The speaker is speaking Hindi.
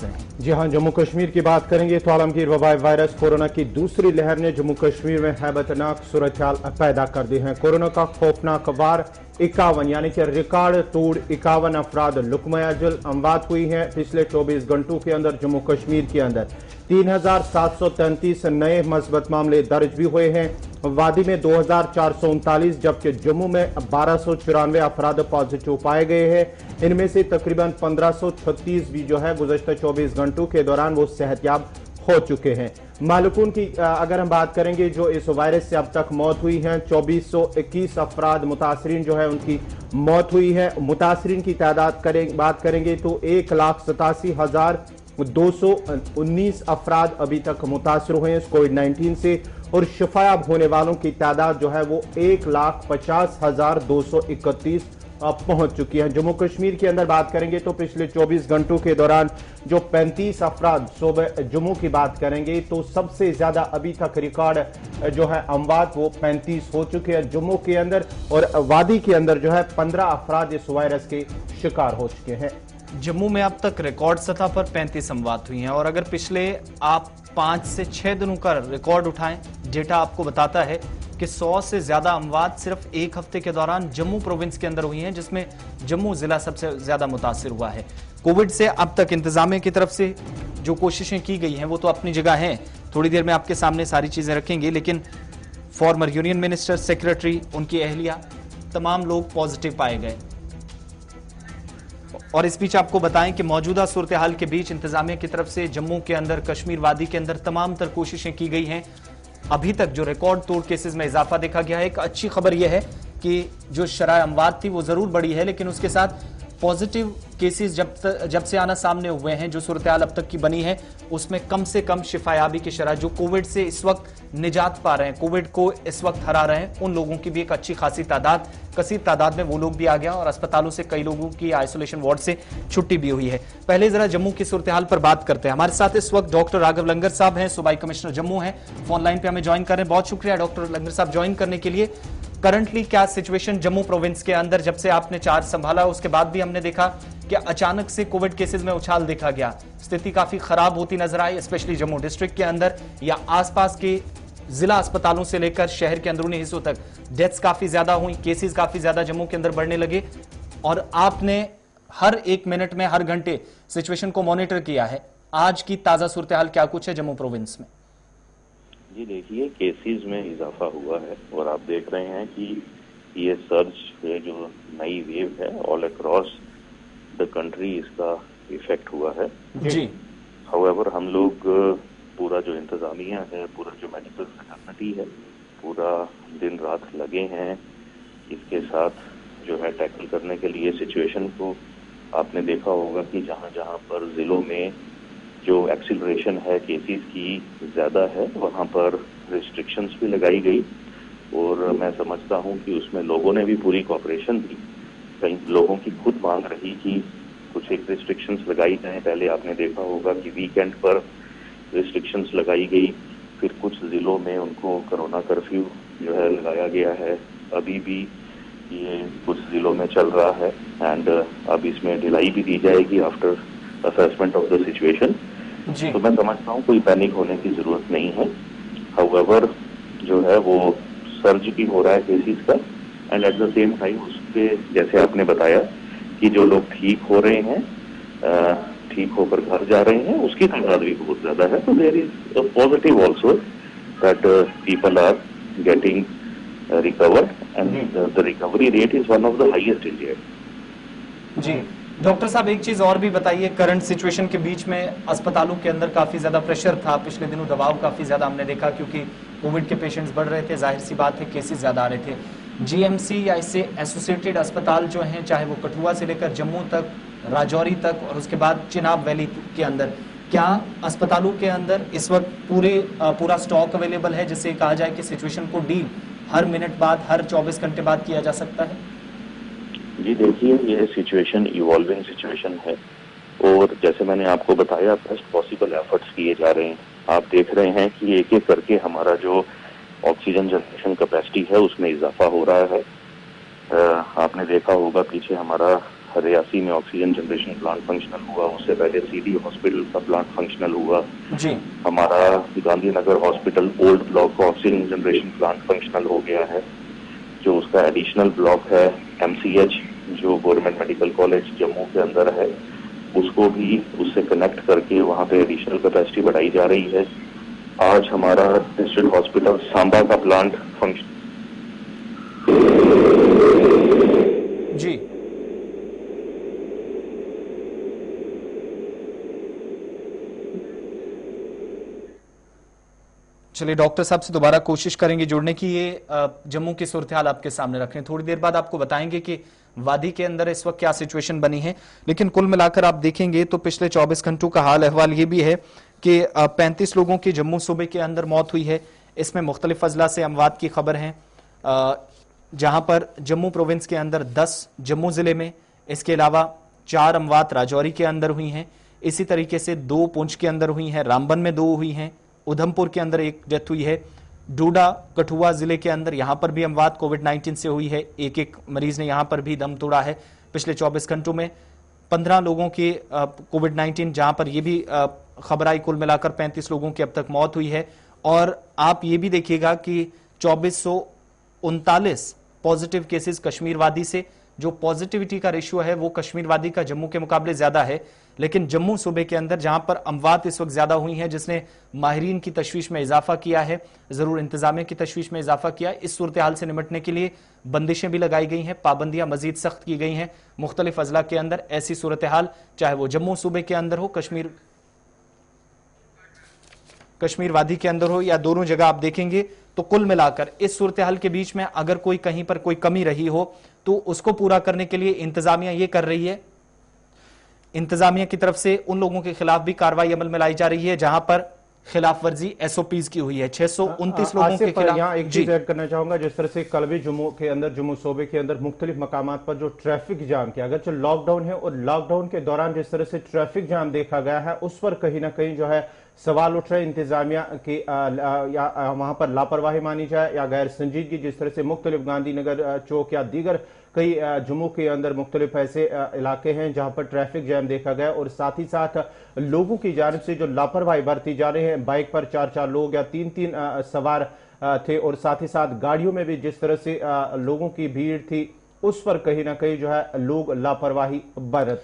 नजरें। जी हाँ, जम्मू कश्मीर की बात करेंगे तो आलमगीर वबा वायरस कोरोना की दूसरी लहर ने जम्मू कश्मीर में हैबतनाक सूरत हाल पैदा कर दी है। कोरोना का खौफनाक वार 51 यानी कि रिकॉर्ड तोड़ 51 अफराद लुकमयाजुल अमवात हुई है। पिछले 24 घंटों के अंदर जम्मू कश्मीर के अंदर 3733 नए मस्बत मामले दर्ज भी हुए हैं। वादी में 2439 जबकि जम्मू में 1294 अफराद पॉजिटिव पाए गए हैं। इनमें से तकरीबन 1536 भी जो है गुज़श्ता 24 घंटों के दौरान वो सेहतयाब हो चुके हैं। मालूकून की अगर हम बात करेंगे जो इस वायरस से अब तक मौत हुई है, 2421 अफराद मुतासरीन जो है उनकी मौत हुई है। मुतासरीन की तादाद बात करेंगे तो 1,87,219 अफराद अभी तक मुतासर हुए हैं इस कोविड-19 से, और शिफायाब होने वालों की तादाद जो है वो 1,50,231 पहुंच चुकी है। जम्मू कश्मीर के अंदर बात करेंगे तो पिछले 24 घंटों के दौरान जो 35 अफराद सूबे जम्मू की बात करेंगे तो सबसे ज्यादा अभी तक रिकॉर्ड जो है अमवात वो 35 हो चुके हैं जम्मू के अंदर, और वादी के अंदर जो है 15 अफराद इस वायरस के शिकार हो चुके हैं। जम्मू में अब तक रिकॉर्ड सतह पर 35 अमवात हुई हैं, और अगर पिछले आप 5 से 6 दिनों का रिकॉर्ड उठाएं, डेटा आपको बताता है कि 100 से ज्यादा अमवात सिर्फ एक हफ्ते के दौरान जम्मू प्रोविंस के अंदर हुई हैं, जिसमें जम्मू जिला सबसे ज्यादा मुतासिर हुआ है। कोविड से अब तक इंतजामिया की तरफ से जो कोशिशें की गई हैं वो तो अपनी जगह हैं, थोड़ी देर में आपके सामने सारी चीजें रखेंगे, लेकिन फॉर्मर यूनियन मिनिस्टर, सेक्रेटरी, उनकी अहलिया, तमाम लोग पॉजिटिव पाए गए। और इस बीच आपको बताएं कि मौजूदा सूरत हाल के बीच इंतजामिया की तरफ से जम्मू के अंदर, कश्मीर वादी के अंदर तमाम तर कोशिशें की गई हैं। अभी तक जो रिकॉर्ड तोड़ केसेस में इजाफा देखा गया है। एक अच्छी खबर यह है कि जो शरह अमवात थी वो जरूर बढ़ी है, लेकिन उसके साथ पॉजिटिव केसेस जब से आना सामने हुए हैं, जो सूरत हाल अब तक की बनी है उसमें कम से कम शिफायाबी की शरह, जो कोविड से इस वक्त निजात पा रहे हैं, कोविड को इस वक्त हरा रहे हैं, उन लोगों की भी एक अच्छी खासी तादाद, कसीर तादाद में वो लोग भी आ गया, और अस्पतालों से कई लोगों की आइसोलेशन वार्ड से छुट्टी भी हुई है। पहले जरा जम्मू की सूरत हाल पर बात करते हैं। हमारे साथ इस वक्त डॉक्टर राघव लंगर साहब हैं, सूबाई कमिश्नर जम्मू हैं, फोन लाइन पे हमें ज्वाइन कर रहे हैं। बहुत शुक्रिया डॉक्टर लंगर साहब ज्वाइन करने के लिए। करंटली क्या सिचुएशन जम्मू प्रोविंस के अंदर, जब से आपने चार्ज संभाला उसके बाद भी हमने देखा कि अचानक से कोविड केसेस में उछाल देखा गया, स्थिति काफी खराब होती नजर आई, स्पेशली जम्मू डिस्ट्रिक्ट के अंदर या आसपास के जिला अस्पतालों से लेकर शहर के अंदरूनी हिस्सों तक डेथ्स काफी ज्यादा हुई, केसेस काफी ज्यादा जम्मू के अंदर बढ़ने लगे, और आपने हर एक मिनट में, हर घंटे सिचुएशन को मॉनिटर किया है। आज की ताजा सूरत हाल क्या कुछ है जम्मू प्रोविंस में? जी देखिए, केसेस में इजाफा हुआ है, और आप देख रहे हैं कि ये सर्ज है, जो नई वेव है, ऑल अक्रॉस द कंट्री इसका इफेक्ट हुआ है। जी। हाउएवर हम लोग पूरा जो इंतजामिया है, पूरा जो मेडिकल फैसिलिटी है, पूरा दिन रात लगे हैं इसके साथ जो है टैकल करने के लिए सिचुएशन को। आपने देखा होगा कि जहां जहां पर जिलों में जो एक्सीलरेशन है केसेस की ज्यादा है, वहां पर रिस्ट्रिक्शंस भी लगाई गई, और मैं समझता हूं कि उसमें लोगों ने भी पूरी कोऑपरेशन दी। कई लोगों की खुद मांग रही कि कुछ एक रिस्ट्रिक्शंस लगाई जाए। पहले आपने देखा होगा कि वीकेंड पर रिस्ट्रिक्शंस लगाई गई, फिर कुछ जिलों में उनको कोरोना कर्फ्यू जो है लगाया गया है, अभी भी ये कुछ जिलों में चल रहा है, एंड अब इसमें ढिलाई भी दी जाएगी after assessment of the situation. तो मैं समझता हूँ कोई पैनिक होने की जरूरत नहीं है। हाउएवर जो है वो सर्ज भी हो रहा है केसेस का, and at the same time उसके जैसे आपने बताया कि जो लोग ठीक हो रहे हैं, ठीक होकर घर जा रहे हैं, उसकी तादाद भी बहुत ज्यादा है। तो there is a positive also that people are getting recovered, and the recovery rate is one of the highest in India. जी डॉक्टर साहब, एक चीज और भी बताइए, करंट सिचुएशन के बीच में अस्पतालों के अंदर काफी ज्यादा प्रेशर था, पिछले दिनों दबाव काफी ज्यादा हमने देखा, क्योंकि कोविड के पेशेंट्स बढ़ रहे थे, जाहिर सी बात है केसेस ज्यादा आ रहे थे। जीएमसी या इससे एसोसिएटेड अस्पताल जो हैं, चाहे वो कठुआ से लेकर जम्मू तक, राजौरी तक, और उसके बाद चिनाब वैली के अंदर, क्या अस्पतालों के अंदर इस वक्त पूरा स्टॉक अवेलेबल है, जिससे कहा जाए कि सिचुएशन को डील हर मिनट बाद, हर 24 घंटे बाद किया जा सकता है? जी देखिए, ये सिचुएशन इवॉल्विंग सिचुएशन है, और जैसे मैंने आपको बताया बेस्ट पॉसिबल एफर्ट्स किए जा रहे हैं। आप देख रहे हैं कि एक एक करके हमारा जो ऑक्सीजन जनरेशन कैपेसिटी है उसमें इजाफा हो रहा है। आपने देखा होगा पीछे हमारा रियासी में ऑक्सीजन जनरेशन प्लांट फंक्शनल हुआ, उससे पहले सीडी हॉस्पिटल का प्लांट फंक्शनल हुआ जी। हमारा गांधीनगर हॉस्पिटल ओल्ड ब्लॉक का ऑक्सीजन जनरेशन प्लांट फंक्शनल हो गया है। जो उसका एडिशनल ब्लॉक है MCH जो गवर्नमेंट मेडिकल कॉलेज जम्मू के अंदर है, उसको भी उससे कनेक्ट करके वहां पे एडिशनल कैपेसिटी बढ़ाई जा रही है। आज हमारा डिस्ट्रिक्ट हॉस्पिटल सांबा का प्लांट फंक्शन जी। चलिए डॉक्टर साहब से दोबारा कोशिश करेंगे जुड़ने की। ये जम्मू की सूरत हाल आपके सामने रख रहे हैं, थोड़ी देर बाद आपको बताएंगे कि वादी के अंदर इस वक्त क्या सिचुएशन बनी है। लेकिन कुल मिलाकर आप देखेंगे तो पिछले 24 घंटों का हाल अहवाल ये भी है कि 35 लोगों की जम्मू सूबे के अंदर मौत हुई है। इसमें मुख्तलिफ अजला से अमवात की खबर है, जहां पर जम्मू प्रोविंस के अंदर 10 जम्मू जिले में, इसके अलावा 4 अमवात राजौरी के अंदर हुई हैं। इसी तरीके से 2 पुंछ के अंदर हुई हैं, रामबन में 2 हुई हैं, उधमपुर के अंदर 1 डेथ हुई है, डोडा कठुआ जिले के अंदर यहां पर भी अमवात कोविड-19 से हुई है। एक मरीज ने यहां पर भी दम तोड़ा है। पिछले 24 घंटों में 15 लोगों की कोविड-19, जहां पर यह भी खबर आई, कुल मिलाकर 35 लोगों की अब तक मौत हुई है। और आप ये भी देखिएगा कि 2439 पॉजिटिव केसेस कश्मीर वादी से, जो पॉजिटिविटी का रेशियो है वो कश्मीर वादी का जम्मू के मुकाबले ज्यादा है। लेकिन जम्मू सूबे के अंदर जहां पर अमवात इस वक्त ज्यादा हुई हैं, जिसने माहिरीन की तशवीश में इजाफा किया है, जरूर इंतजामिया की तशवीश में इजाफा किया। इस सूरत हाल से निपटने के लिए बंदिशें भी लगाई गई हैं, पाबंदियां मजीद सख्त की गई हैं मुख्तलिफ अजला के अंदर। ऐसी सूरत हाल चाहे वो जम्मू सूबे के अंदर हो, कश्मीर वादी के अंदर हो, या दोनों जगह आप देखेंगे तो कुल मिलाकर इस सूरत हाल के बीच में अगर कोई कहीं पर कोई कमी रही हो तो उसको पूरा करने के लिए इंतजामिया ये कर रही है। इंतजामिया की तरफ से उन लोगों के खिलाफ भी कार्रवाई अमल में लाई जा रही है जहां पर खिलाफ वर्जी SOPs की हुई है। 629 लोगों के खिलाफ। यहाँ एक चीज ऐड करना चाहूंगा, जिस तरह से कल भी जम्मू के अंदर, जम्मू सूबे के अंदर मुख्तलिफ मकामात पर जो ट्रैफिक जाम किया, अगर जो लॉकडाउन है और लॉकडाउन के दौरान जिस तरह से ट्रैफिक जाम देखा गया है, उस पर कहीं ना कहीं जो है सवाल उठ रहे इंतजामिया की या वहां पर लापरवाही मानी जाए या गैर संजीदगी। जिस तरह से मुख्तलिफ गांधीनगर चौक या दीगर कई जम्मू के अंदर मुख्तलिफ ऐसे इलाके हैं जहां पर ट्रैफिक जैम देखा गया, और साथ ही साथ लोगों की जानिब से जो लापरवाही बरती जा रही है, बाइक पर 4-4 लोग या 3-3 सवार थे, और साथ ही साथ गाड़ियों में भी जिस तरह से लोगों की भीड़ थी, उस पर कहीं ना कहीं जो है लोग लापरवाही बरत